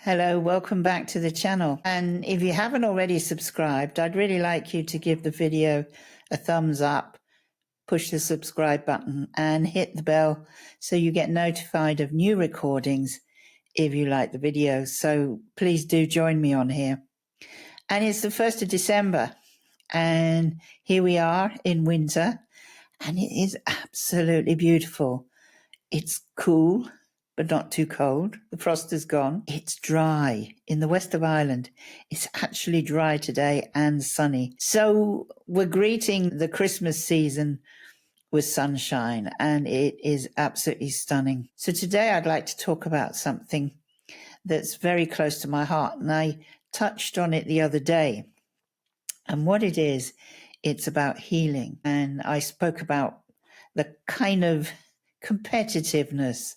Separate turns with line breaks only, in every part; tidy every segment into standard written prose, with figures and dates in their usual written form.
Hello, welcome back to the channel. And if you haven't already subscribed, I'd really like you to give the video a thumbs up, push the subscribe button and hit the bell so you get notified of new recordings if you like the videos. So please do join me on here. And it's the 1st of December and here we are in winter and it is absolutely beautiful. It's cool, but not too cold. The frost is gone. It's dry. In the west of Ireland, it's actually dry today and sunny. So we're greeting the Christmas season with sunshine, and it is absolutely stunning. So today I'd like to talk about something that's very close to my heart, and I touched on it the other day. And what it is, it's about healing. And I spoke about the kind of competitiveness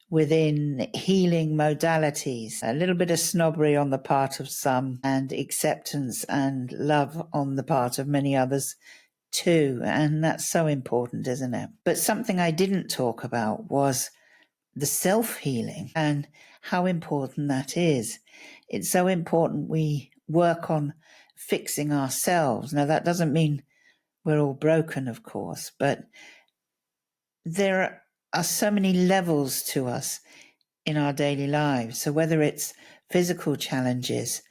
within healing modalities, a little bit of snobbery on the part of some and acceptance and love on the part of many others too. And that's so important, isn't it? But something I didn't talk about was the self-healing and how important that is. It's so important we work on fixing ourselves. Now, that doesn't mean we're all broken, of course, but there are so many levels to us in our daily lives. So whether it's physical challenges,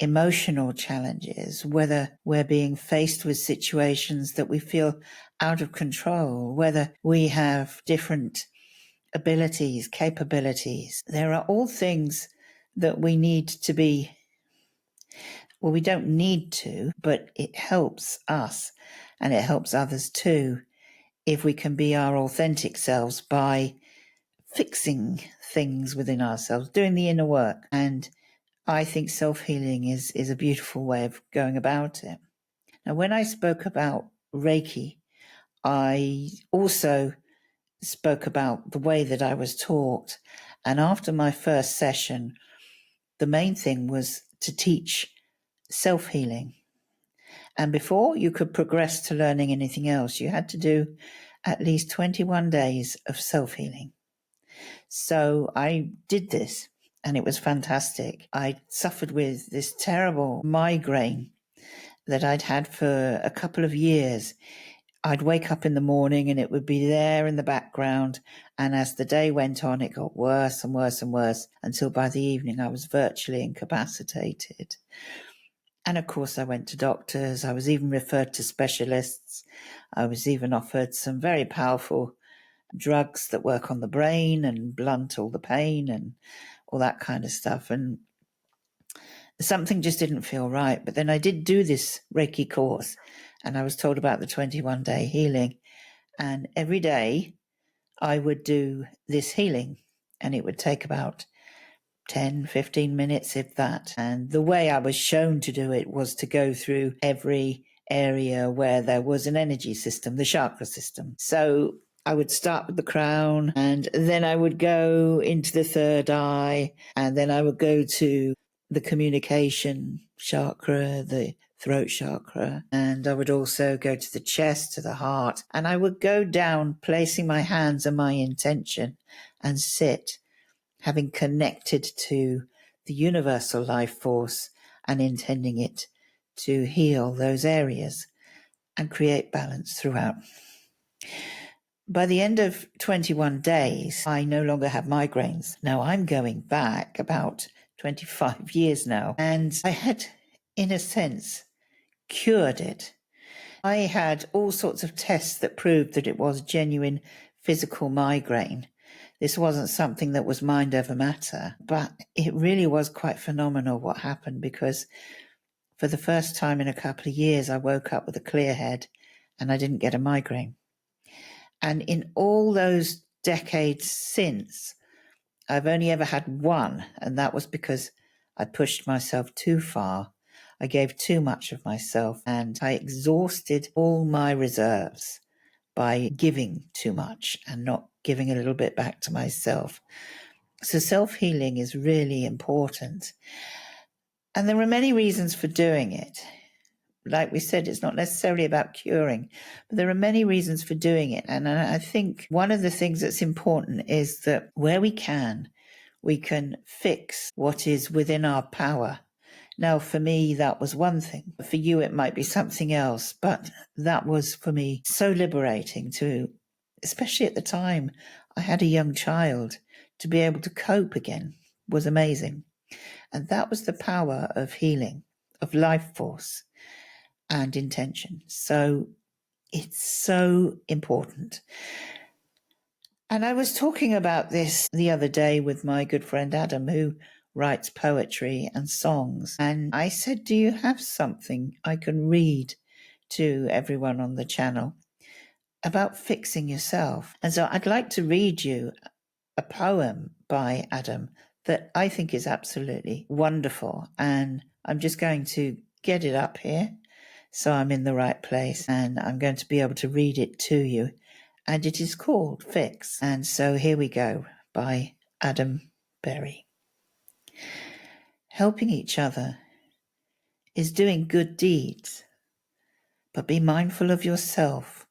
emotional challenges, whether we're being faced with situations that we feel out of control, whether we have different abilities, capabilities, there are all things that we need to be, well, we don't need to, but it helps us and it helps others too if we can be our authentic selves by fixing things within ourselves, doing the inner work. And I think self-healing is a beautiful way of going about it. Now, when I spoke about Reiki, I also spoke about the way that I was taught. And after my first session, the main thing was to teach self-healing. And before you could progress to learning anything else, you had to do at least 21 days of self-healing. So I did this and it was fantastic. I suffered with this terrible migraine that I'd had for a couple of years. I'd wake up in the morning and it would be there in the background. And as the day went on, it got worse and worse and worse until by the evening I was virtually incapacitated. And of course, I went to doctors. I was even referred to specialists. I was even offered some very powerful drugs that work on the brain and blunt all the pain and all that kind of stuff. And something just didn't feel right. But then I did do this Reiki course and I was told about the 21-day healing. And every day I would do this healing and it would take about 10, 15 minutes, if that. And the way I was shown to do it was to go through every area where there was an energy system, the chakra system. So I would start with the crown and then I would go into the third eye and then I would go to the communication chakra, the throat chakra, and I would also go to the chest, to the heart, and I would go down placing my hands on my intention and sit, having connected to the universal life force and intending it to heal those areas and create balance throughout. By the end of 21 days, I no longer have migraines. Now I'm going back about 25 years now, and I had, in a sense, cured it. I had all sorts of tests that proved that it was genuine physical migraine. This wasn't something that was mind over matter, but it really was quite phenomenal what happened, because for the first time in a couple of years, I woke up with a clear head and I didn't get a migraine. And in all those decades since, I've only ever had one, and that was because I pushed myself too far. I gave too much of myself and I exhausted all my reserves by giving too much and not giving a little bit back to myself. So self-healing is really important. And there are many reasons for doing it. Like we said, it's not necessarily about curing, but there are many reasons for doing it. And I think one of the things that's important is that where we can, We can fix what is within our power. Now, for me, that was one thing. For you, it might be something else, but that was for me so liberating to, especially at the time, I had a young child, to be able to cope again was amazing. And that was the power of healing, of life force and intention. So it's so important. And I was talking about this the other day with my good friend Adam, who writes poetry and songs. And I said, do you have something I can read to everyone on the channel about fixing yourself? And so I'd like to read you a poem by Adam that I think is absolutely wonderful. And I'm just going to get it up here so I'm in the right place, and I'm going to be able to read it to you. And it is called Fix. And so here we go, by Adam Berry. Helping each other is doing good deeds, but be mindful of yourself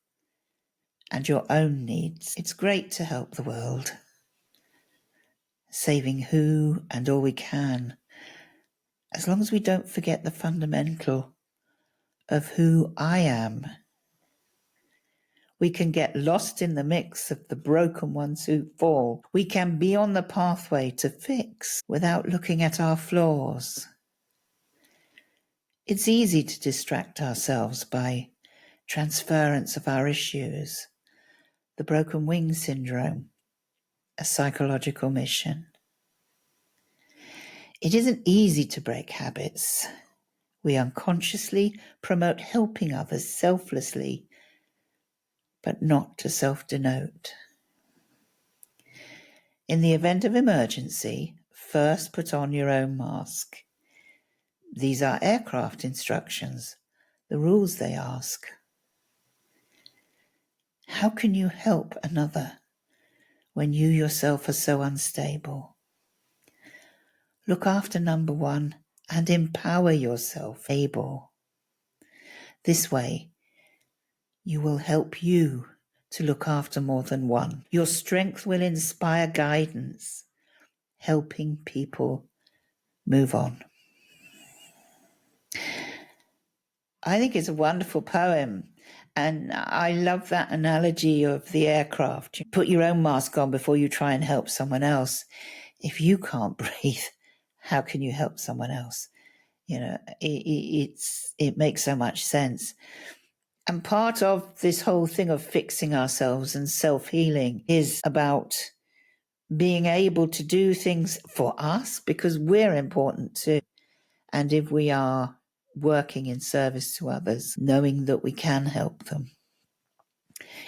and your own needs. It's great to help the world, saving who and all we can, as long as we don't forget the fundamental of who I am. We can get lost in the mix of the broken ones who fall. We can be on the pathway to fix without looking at our flaws. It's easy to distract ourselves by transference of our issues, the broken wing syndrome, a psychological mission. It isn't easy to break habits. We unconsciously promote helping others selflessly, but not to self-denote. In the event of emergency, first put on your own mask. These are aircraft instructions, the rules they ask. How can you help another when you yourself are so unstable? Look after number one and empower yourself able. This way, you will help you to look after more than one. Your strength will inspire guidance, helping people move on. I think it's a wonderful poem. And I love that analogy of the aircraft. You put your own mask on before you try and help someone else. If you can't breathe, how can you help someone else? You know, it makes so much sense. And part of this whole thing of fixing ourselves and self-healing is about being able to do things for us, because we're important too. And if we are working in service to others, knowing that we can help them.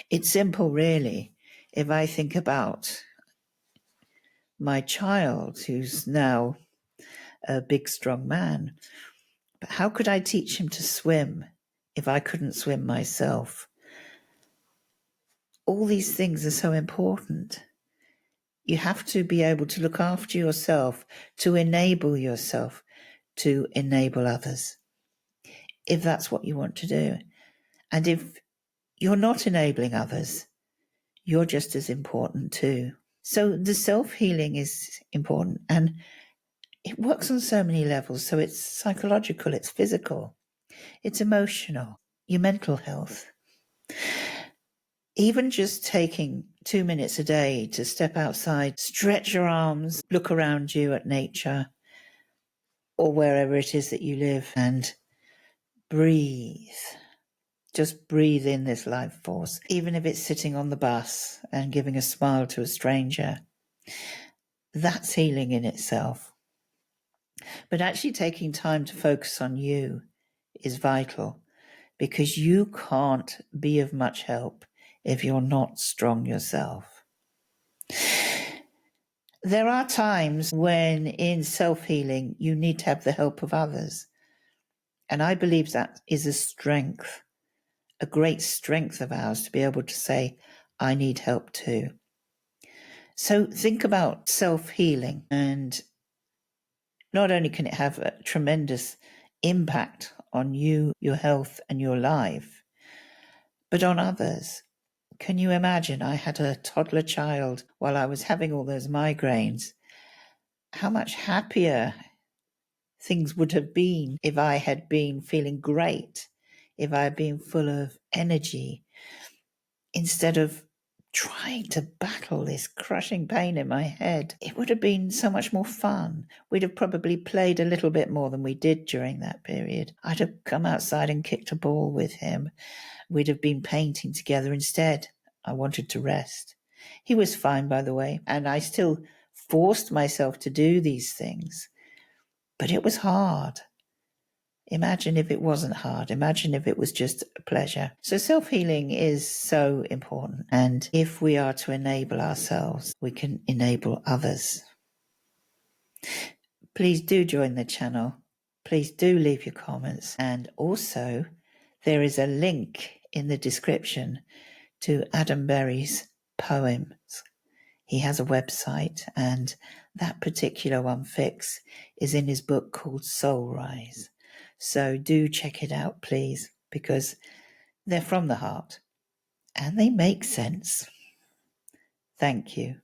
It's simple, really. If I think about my child, who's now a big, strong man, but how could I teach him to swim if I couldn't swim myself? All these things are so important. You have to be able to look after yourself, to enable yourself, to enable others, if that's what you want to do. And if you're not enabling others, you're just as important too. So the self-healing is important, and it works on so many levels. So it's psychological, it's physical, it's emotional, your mental health. Even just taking 2 minutes a day to step outside, stretch your arms, look around you at nature or wherever it is that you live, and breathe. Just breathe in this life force, even if it's sitting on the bus and giving a smile to a stranger. That's healing in itself. But actually taking time to focus on you is vital, because you can't be of much help if you're not strong yourself. There are times when in self-healing you need to have the help of others. And I believe that is a strength, a great strength of ours, to be able to say, I need help too. So think about self-healing, and not only can it have a tremendous impact on you, your health and your life, but on others. Can you imagine? I had a toddler child while I was having all those migraines, how much happier things would have been if I had been feeling great, if I had been full of energy, instead of trying to battle this crushing pain in my head. It would have been so much more fun. We'd have probably played a little bit more than we did during that period. I'd have come outside and kicked a ball with him. We'd have been painting together. Instead, I wanted to rest. He was fine, by the way, and I still forced myself to do these things. But it was hard. Imagine if it wasn't hard. Imagine if it was just a pleasure. So self-healing is so important. And if we are to enable ourselves, we can enable others. Please do join the channel. Please do leave your comments. And also, there is a link in the description to Adam Berry's poems. He has a website, and that particular one, Fix, is in his book called Soul Rise. So do check it out, please, because they're from the heart and they make sense. Thank you.